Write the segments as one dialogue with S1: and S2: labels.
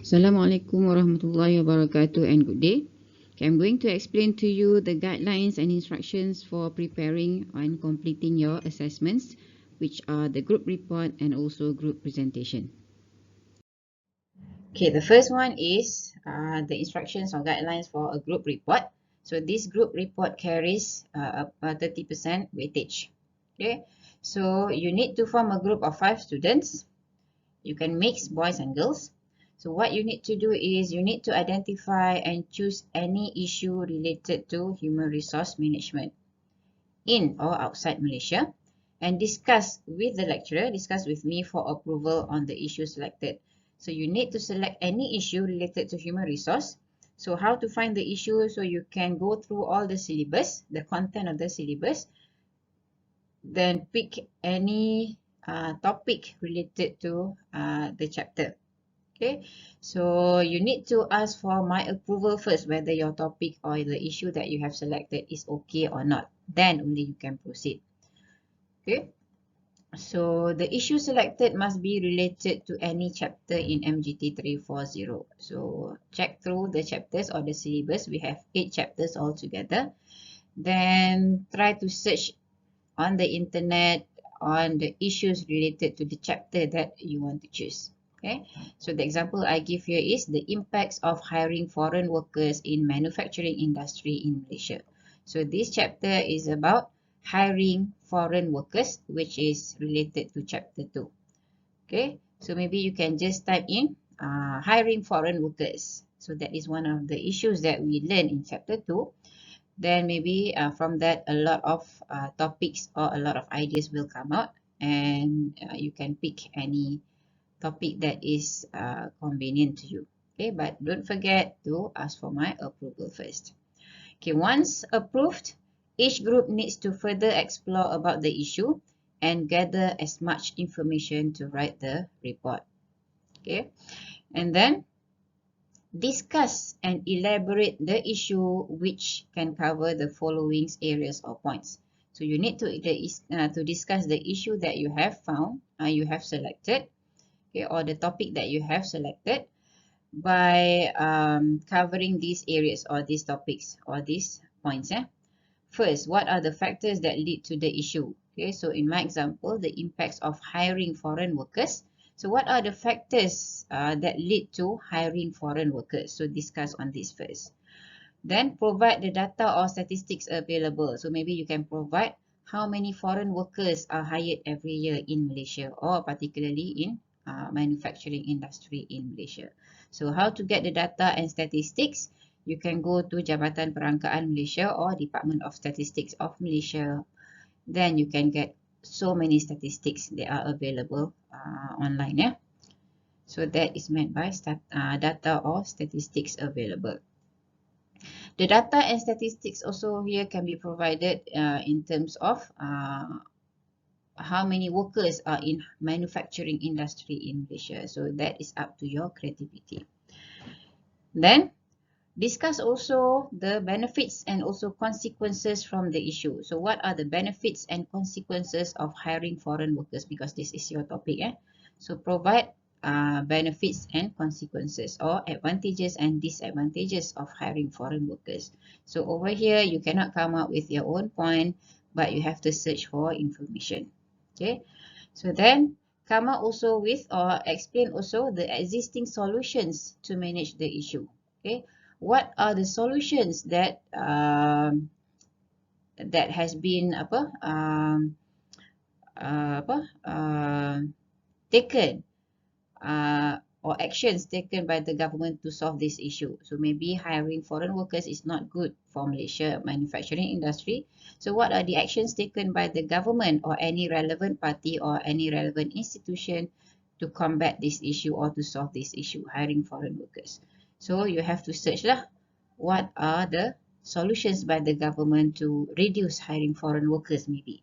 S1: Assalamualaikum warahmatullahi wabarakatuh and good day. Okay, I'm going to explain to you the guidelines and instructions for preparing and completing your assessments, which are the group report and also group presentation. Okay, the first one is the instructions or guidelines for a group report. So this group report carries a 30% weightage. Okay, so you need to form a group of 5 students. You can mix boys and girls. So what you need to do is you need to identify and choose any issue related to human resource management in or outside Malaysia and discuss with the lecturer, discuss with me for approval on the issue selected. So you need to select any issue related to human resource. So how to find the issue? So you can go through all the syllabus, the content of the syllabus, then pick any topic related to the chapter. Okay, so you need to ask for my approval first whether your topic or the issue that you have selected is okay or not. Then only you can proceed. Okay, so the issue selected must be related to any chapter in MGT 340. So check through the chapters or the syllabus. We have 8 chapters altogether. Then try to search on the internet on the issues related to the chapter that you want to choose. Okay, so the example I give here is the impacts of hiring foreign workers in manufacturing industry in Malaysia. So this chapter is about hiring foreign workers, which is related to chapter 2. Okay, so maybe you can just type in hiring foreign workers. So that is one of the issues that we learn in chapter 2. Then maybe from that a lot of topics or a lot of ideas will come out, and you can pick any topic that is convenient to you. Okay, but don't forget to ask for my approval first. Okay, once approved, each group needs to further explore about the issue and gather as much information to write the report. Okay, and then discuss and elaborate the issue, which can cover the following areas or points. So you need to discuss the issue that you have found, you have selected, okay, or the topic that you have selected by covering these areas or these topics or these points. First, what are the factors that lead to the issue? Okay, so in my example, the impacts of hiring foreign workers. So what are the factors that lead to hiring foreign workers? So discuss on this first. Then provide the data or statistics available. So maybe you can provide how many foreign workers are hired every year in Malaysia, or particularly in manufacturing industry in Malaysia. So how to get the data and statistics? You can go to Jabatan Perangkaan Malaysia or Department of Statistics of Malaysia. Then you can get so many statistics that are available online. Yeah. So that is meant by data or statistics available. The data and statistics also here can be provided in terms of how many workers are in manufacturing industry in Malaysia. So that is up to your creativity. Then discuss also the benefits and also consequences from the issue. So what are the benefits and consequences of hiring foreign workers? Because this is your topic. So provide benefits and consequences, or advantages and disadvantages of hiring foreign workers. So over here, you cannot come up with your own point, but you have to search for information. Okay, so then come up also with or explain also the existing solutions to manage the issue. Okay, what are the solutions that that has been taken or actions taken by the government to solve this issue. So maybe hiring foreign workers is not good for Malaysia manufacturing industry. So what are the actions taken by the government or any relevant party or any relevant institution to combat this issue or to solve this issue, hiring foreign workers? So you have to search lah, what are the solutions by the government to reduce hiring foreign workers maybe.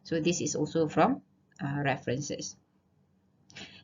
S1: So this is also from references.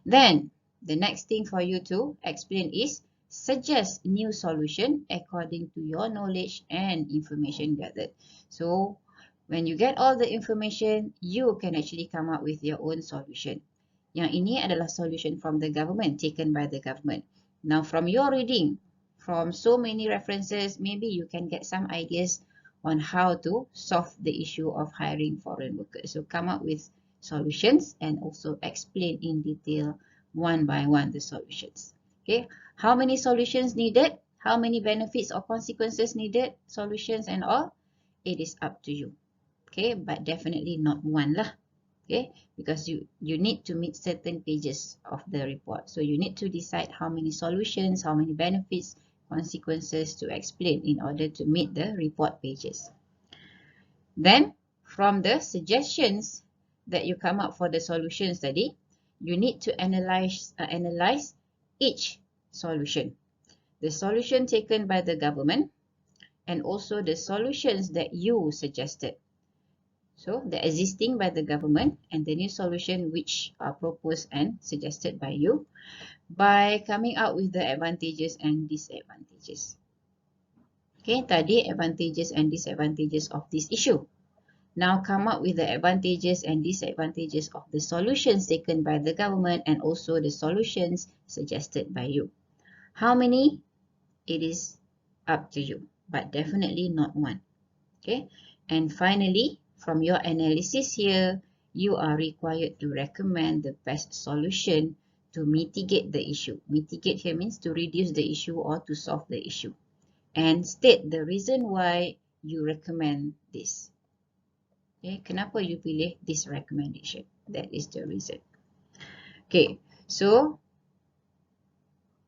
S1: Then the next thing for you to explain is suggest new solution according to your knowledge and information gathered. So when you get all the information, you can actually come up with your own solution. Yang ini adalah solution from the government, taken by the government. Now, from your reading, from so many references, maybe you can get some ideas on how to solve the issue of hiring foreign workers. So come up with solutions and also explain in detail one by one the solutions. Okay, how many solutions needed? How many benefits or consequences needed? Solutions and all? It is up to you. Okay, but definitely not one lah. Okay, because you need to meet certain pages of the report. So you need to decide how many solutions, how many benefits, consequences to explain in order to meet the report pages. Then from the suggestions that you come up for the solution study, you need to analyze each solution. The solution taken by the government and also the solutions that you suggested. So the existing by the government and the new solution which are proposed and suggested by you by coming out with the advantages and disadvantages. Okay, tadi advantages and disadvantages of this issue. Now come up with the advantages and disadvantages of the solutions taken by the government and also the solutions suggested by you. How many? It is up to you, but definitely not one. Okay, and finally, from your analysis here, you are required to recommend the best solution to mitigate the issue. Mitigate here means to reduce the issue or to solve the issue. And state the reason why you recommend this. Okay, kenapa you pilih this recommendation? That is the reason. Okay, so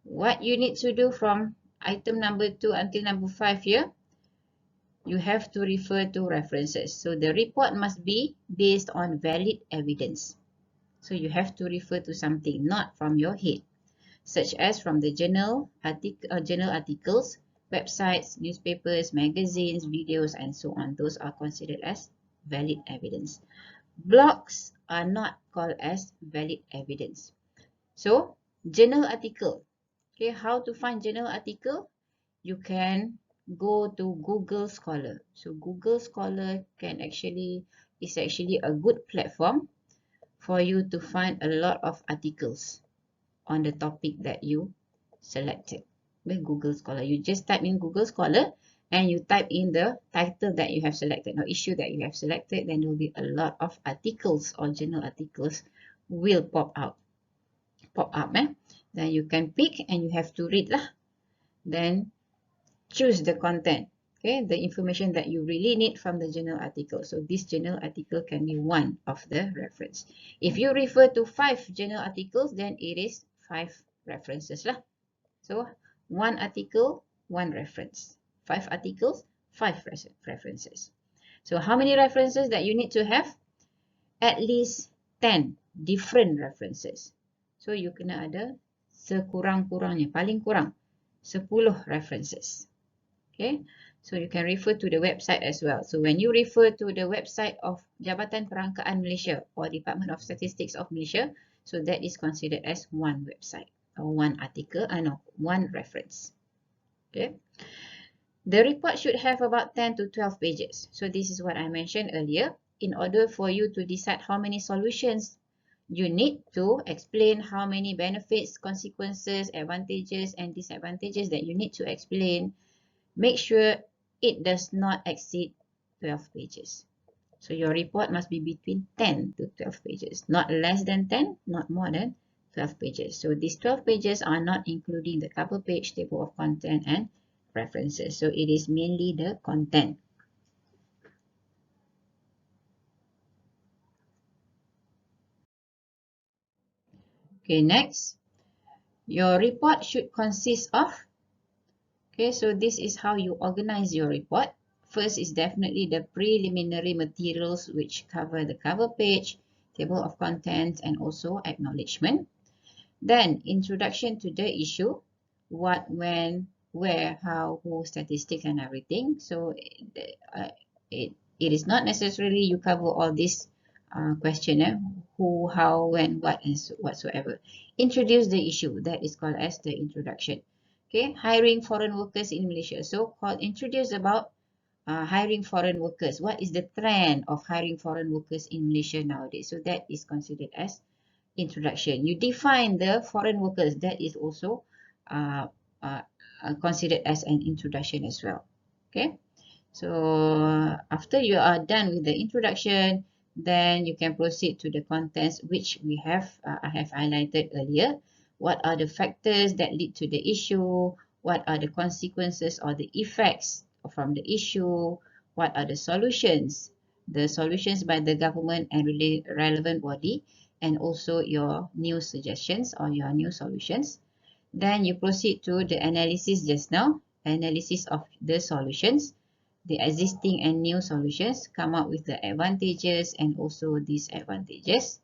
S1: what you need to do from item number 2 until number 5 here, you have to refer to references. So the report must be based on valid evidence. So you have to refer to something, not from your head, such as from the journal articles, websites, newspapers, magazines, videos, and so on. Those are considered as valid evidence. Blogs are not called as valid evidence. So journal article. Okay, how to find journal article? You can go to Google Scholar. So Google Scholar is actually a good platform for you to find a lot of articles on the topic that you selected with Google Scholar. You just type in Google Scholar and you type in the title that you have selected or issue that you have selected, then there will be a lot of articles or journal articles will pop up. Then you can pick and you have to read lah. Then choose the content, okay, the information that you really need from the journal article. So this journal article can be one of the reference. If you refer to 5 journal articles, then it is 5 references lah. So 1 article, 1 reference. 5 articles, 5 references. So how many references that you need to have? At least 10 different references. So you kena ada sekurang-kurangnya, paling kurang 10 references. Okay, so you can refer to the website as well. So when you refer to the website of Jabatan Perangkaan Malaysia or Department of Statistics of Malaysia, so that is considered as one website or one article, one reference. Okay, the report should have about 10 to 12 pages. So this is what I mentioned earlier. In order for you to decide how many solutions, you need to explain how many benefits, consequences, advantages, and disadvantages that you need to explain. Make sure it does not exceed 12 pages. So your report must be between 10 to 12 pages, not less than 10, not more than 12 pages. So these 12 pages are not including the cover page, table of content, and references. So it is mainly the content. Okay, next, your report should consist of, okay, so this is how you organize your report. First is definitely the preliminary materials which cover the cover page, table of contents, and also acknowledgement. Then introduction to the issue, what, when, where, how, who, statistics, and everything. So it is not necessarily you cover all this questionnaire, who, how, when, what, and so whatsoever. Introduce the issue, that is called as the introduction. Okay, hiring foreign workers in Malaysia. So introduce about hiring foreign workers. What is the trend of hiring foreign workers in Malaysia nowadays? So that is considered as introduction. You define the foreign workers. That is also considered as an introduction as well. Okay, so after you are done with the introduction, then you can proceed to the contents which I have highlighted earlier. What are the factors that lead to the issue? What are the consequences or the effects from the issue? What are the solutions? The solutions by the government and relevant body, and also your new suggestions or your new solutions. Then you proceed to the analysis just now, analysis of the solutions, the existing and new solutions, come up with the advantages and also disadvantages.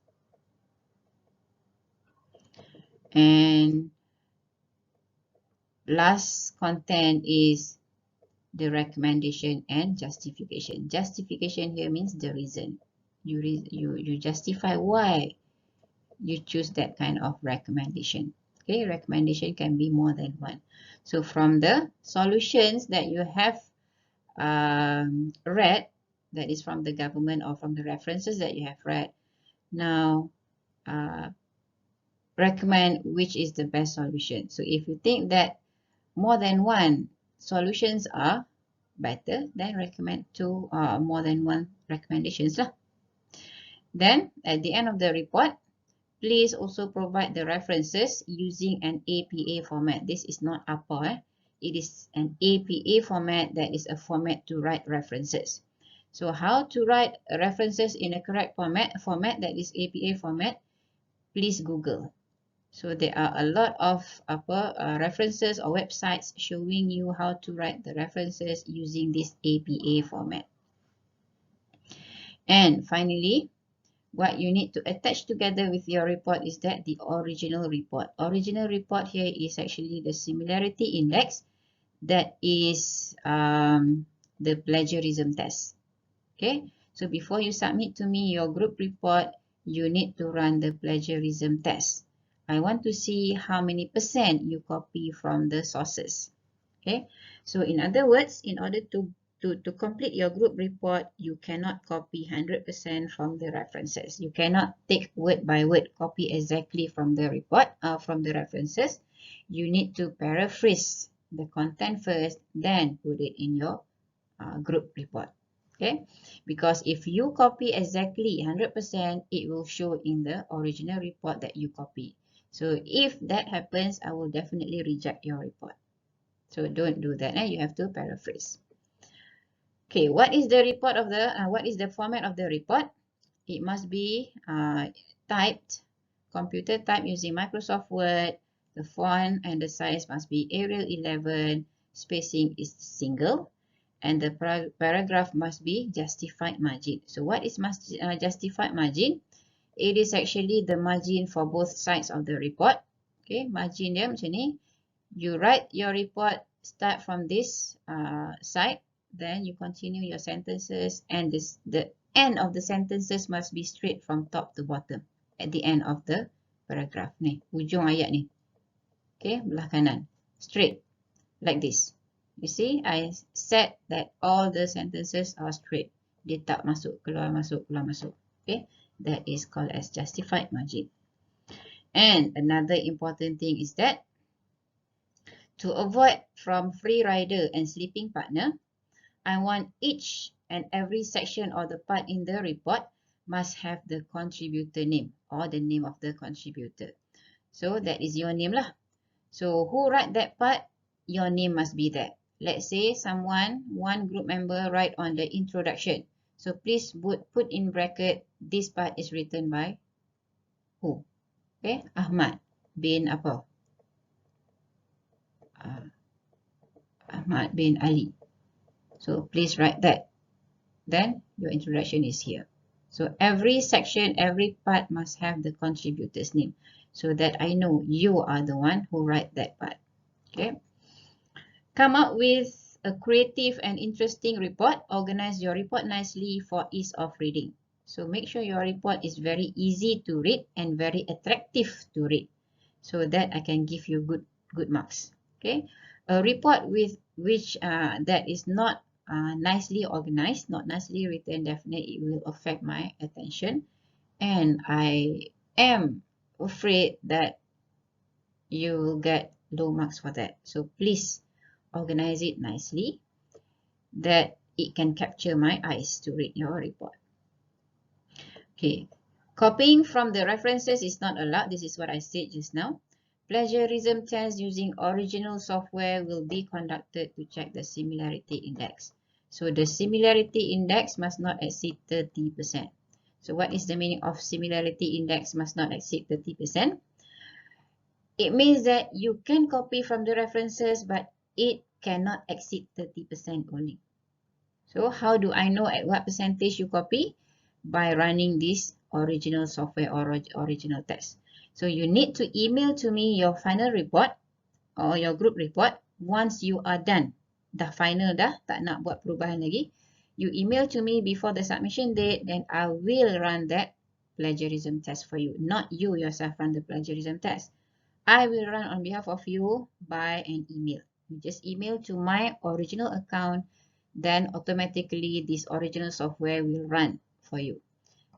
S1: And last content is the recommendation and justification. Justification here means the reason. You justify why you choose that kind of recommendation. Okay, recommendation can be more than one. So from the solutions that you have read, that is from the government or from the references that you have read, now recommend which is the best solution. So if you think that more than one solutions are better, then recommend two or more than one recommendations lah. Then at the end of the report, please also provide the references using an APA format. This is not APA. It is an APA format, that is a format to write references. So how to write references in a correct format that is APA format, please Google. So there are a lot of references or websites showing you how to write the references using this APA format. And finally, what you need to attach together with your report is that the original report. Original report here is actually the similarity index, that is the plagiarism test. Okay, so before you submit to me your group report, you need to run the plagiarism test. I want to see how many % you copy from the sources. Okay, so in other words, in order to complete your group report, you cannot copy 100% from the references. You cannot take word by word copy exactly from the report from the references. You need to paraphrase the content first, then put it in your group report. Okay, because if you copy exactly 100%, it will show in the original report that you copy. So if that happens, I will definitely reject your report. So don't do that. You have to paraphrase. Okay, what is the report of the what is the format of the report? It must be typed, computer type using Microsoft Word. The font and the size must be Arial 11. Spacing is single, and the paragraph must be justified margin. So what is justified margin? It is actually the margin for both sides of the report. Okay, margin dia macam ni. You write your report, start from this side, then you continue your sentences, and the end of the sentences must be straight from top to bottom at the end of the paragraph ni, ujung ayat ni. Okay, belah kanan, straight like this. You see, I said that all the sentences are straight. Dia tak masuk, keluar masuk, keluar masuk. Okay, that is called as justified margin. And another important thing is that to avoid from free rider and sleeping partner, I want each and every section or the part in the report must have the contributor name or the name of the contributor. So that is your name lah. So who write that part, your name must be there. Let's say one group member write on the introduction. So please put in bracket, this part is written by who? Okay, Ahmad bin apa? Ahmad bin Ali. So please write that. Then your introduction is here. So every section, every part must have the contributor's name, so that I know you are the one who write that part. Okay. Come up with a creative and interesting report. Organize your report nicely for ease of reading. So make sure your report is very easy to read and very attractive to read, so that I can give you good marks. Okay. A report with which that is not nicely organized, not nicely written, definitely it will affect my attention, and I am afraid that you will get low marks for that. So please organize it nicely that it can capture my eyes to read your report. Okay, copying from the references is not allowed. This is what I said just now. Plagiarism tests using original software will be conducted to check the similarity index. So the similarity index must not exceed 30%. So what is the meaning of similarity index must not exceed 30%? It means that you can copy from the references, but it cannot exceed 30% only. So how do I know at what percentage you copy? By running this original software or original test. So you need to email to me your final report or your group report once you are done. Dah final dah, tak nak buat perubahan lagi. You email to me before the submission date, then I will run that plagiarism test for you. Not you yourself run the plagiarism test. I will run on behalf of you by an email. You just email to my original account, then automatically this original software will run for you.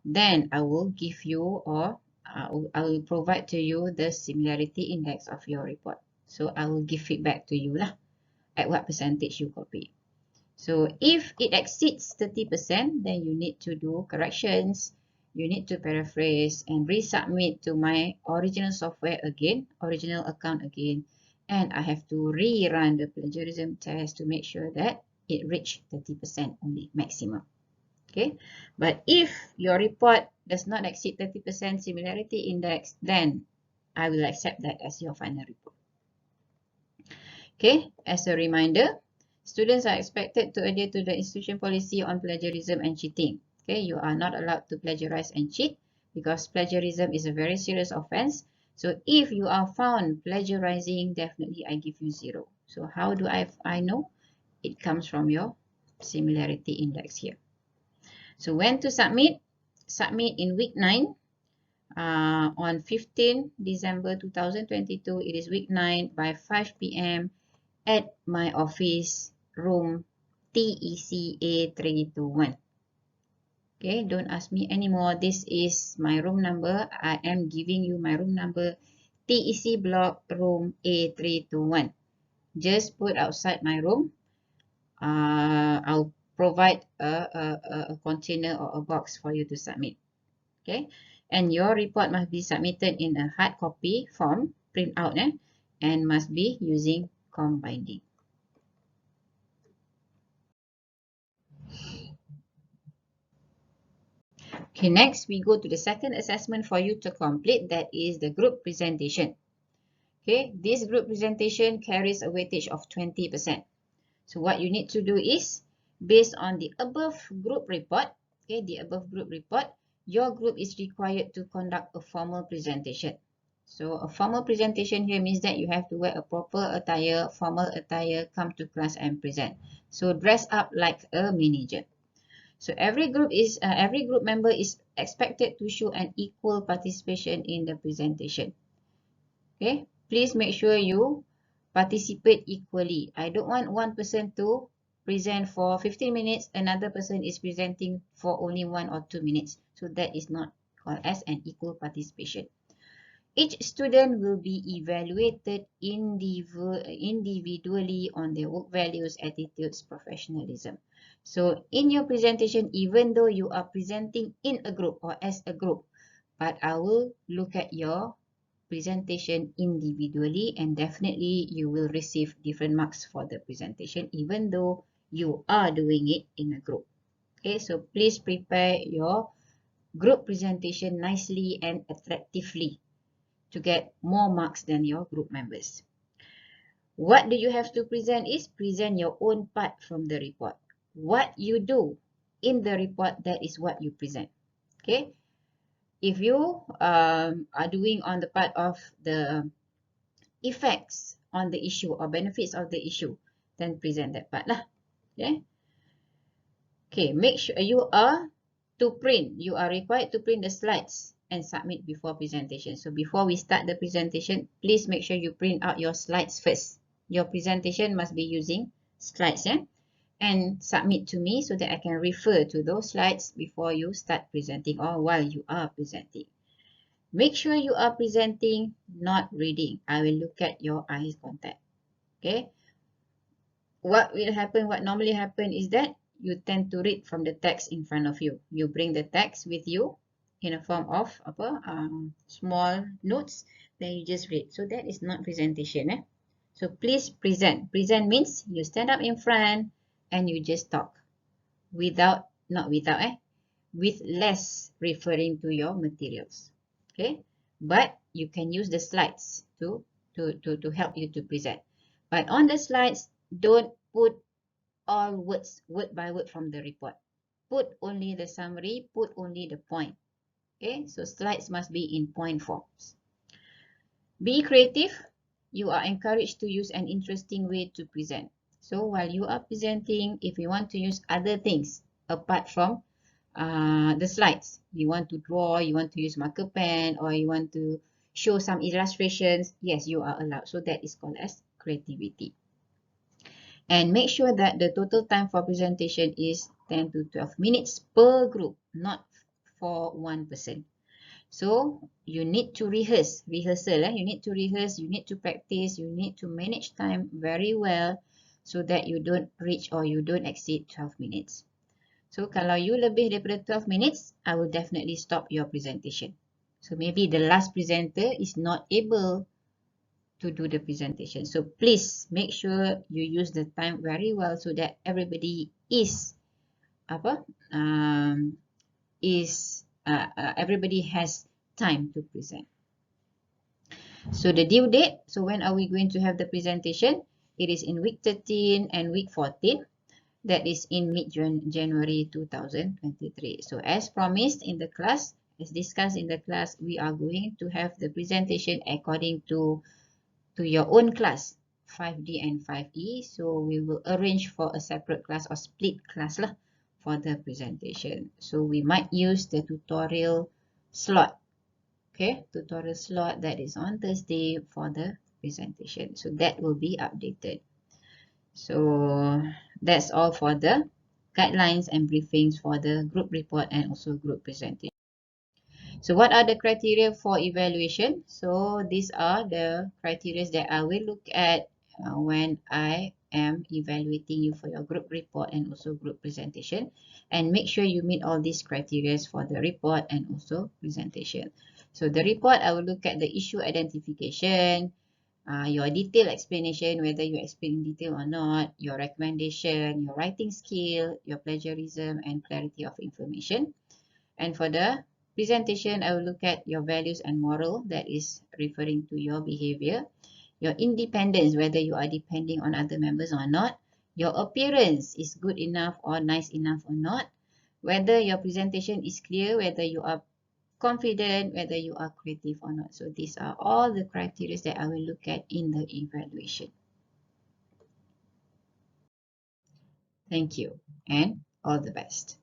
S1: Then I will give you or I will provide to you the similarity index of your report. So I will give feedback to you lah at what percentage you copy. So if it exceeds 30%, then you need to do corrections. You need to paraphrase and resubmit to my original software again, original account again. And I have to rerun the plagiarism test to make sure that it reached 30% only maximum. Okay, but if your report does not exceed 30% similarity index, then I will accept that as your final report. Okay, as a reminder, students are expected to adhere to the institution policy on plagiarism and cheating. Okay, you are not allowed to plagiarize and cheat because plagiarism is a very serious offense. So if you are found plagiarizing, definitely I give you 0. So how do I know? It comes from your similarity index here. So when to submit? Submit in week 9 on 15 December 2022. It is week 9 by 5 p.m. at my office, room TEC A321. Okay, don't ask me anymore. This is my room number. I am giving you my room number, TEC block room A321. Just put outside my room. I'll provide a container or a box for you to submit. Okay, and your report must be submitted in a hard copy form, print out, and must be using com binding. Okay, next we go to the second assessment for you to complete, that is the group presentation. Okay, this group presentation carries a weightage of 20%. So what you need to do is, based on the above group report, okay, your group is required to conduct a formal presentation. So a formal presentation here means that you have to wear a proper attire, formal attire, come to class and present. So dress up like a manager. So every group member is expected to show an equal participation in the presentation. Okay, please make sure you participate equally. I don't want one person to present for 15 minutes, another person is presenting for only 1 or 2 minutes. So that is not called as an equal participation. Each student will be evaluated individually on their work values, attitudes, professionalism. So in your presentation, even though you are presenting in a group or as a group, but I will look at your presentation individually, and definitely you will receive different marks for the presentation even though you are doing it in a group. Okay, so please prepare your group presentation nicely and attractively to get more marks than your group members. What do you have to present is present your own part from the report. What you do in the report, that is what you present. Okay, if you are doing on the part of the effects on the issue or benefits of the issue, then present that part lah. Okay. Okay, make sure you are required to print the slides and submit before presentation. So before we start the presentation, please make sure you print out your slides first. Your presentation must be using slides, and submit to me so that I can refer to those slides before you start presenting or while you are presenting. Make sure you are presenting, not reading. I will look at your eye contact. Okay. What will happen, what normally happen is that you tend to read from the text in front of you. You bring the text with you in a form of small notes, then you just read. So that is not presentation. So please present. Present means you stand up in front and you just talk without, not without, with less referring to your materials. Okay, but you can use the slides to help you to present. But on the slides, don't put all words, word by word from the report. Put only the summary, put only the point. Okay, so slides must be in point forms. Be creative. You are encouraged to use an interesting way to present. So while you are presenting, if you want to use other things apart from the slides, you want to draw, you want to use marker pen, or you want to show some illustrations, yes, you are allowed. So that is called as creativity. And make sure that the total time for presentation is 10 to 12 minutes per group, not for one person. So you need to rehearsal. You need to rehearse, you need to practice, you need to manage time very well so that you don't reach or you don't exceed 12 minutes. So kalau you lebih daripada 12 minutes, I will definitely stop your presentation. So maybe the last presenter is not able to do the presentation. So please make sure you use the time very well so that everybody everybody has time to present. So the due date, so when are we going to have the presentation? It is in week 13 and week 14. That is in mid-January 2023. So as promised in the class, as discussed in the class, we are going to have the presentation according to your own class, 5D and 5E. So we will arrange for a separate class or split class lah for the presentation. So we might use the tutorial slot. Okay, tutorial slot that is on Thursday for the presentation. So that will be updated. So that's all for the guidelines and briefings for the group report and also group presentation. So what are the criteria for evaluation? So these are the criteria that I will look at when I am evaluating you for your group report and also group presentation. And make sure you meet all these criteria for the report and also presentation. So the report, I will look at the issue identification, your detailed explanation, whether you explain in detail or not, your recommendation, your writing skill, your plagiarism, and clarity of information. And for the presentation, I will look at your values and moral, that is referring to your behavior, your independence, whether you are depending on other members or not, your appearance is good enough or nice enough or not, whether your presentation is clear, whether you are confident, whether you are creative or not. So these are all the criteria that I will look at in the evaluation. Thank you and all the best.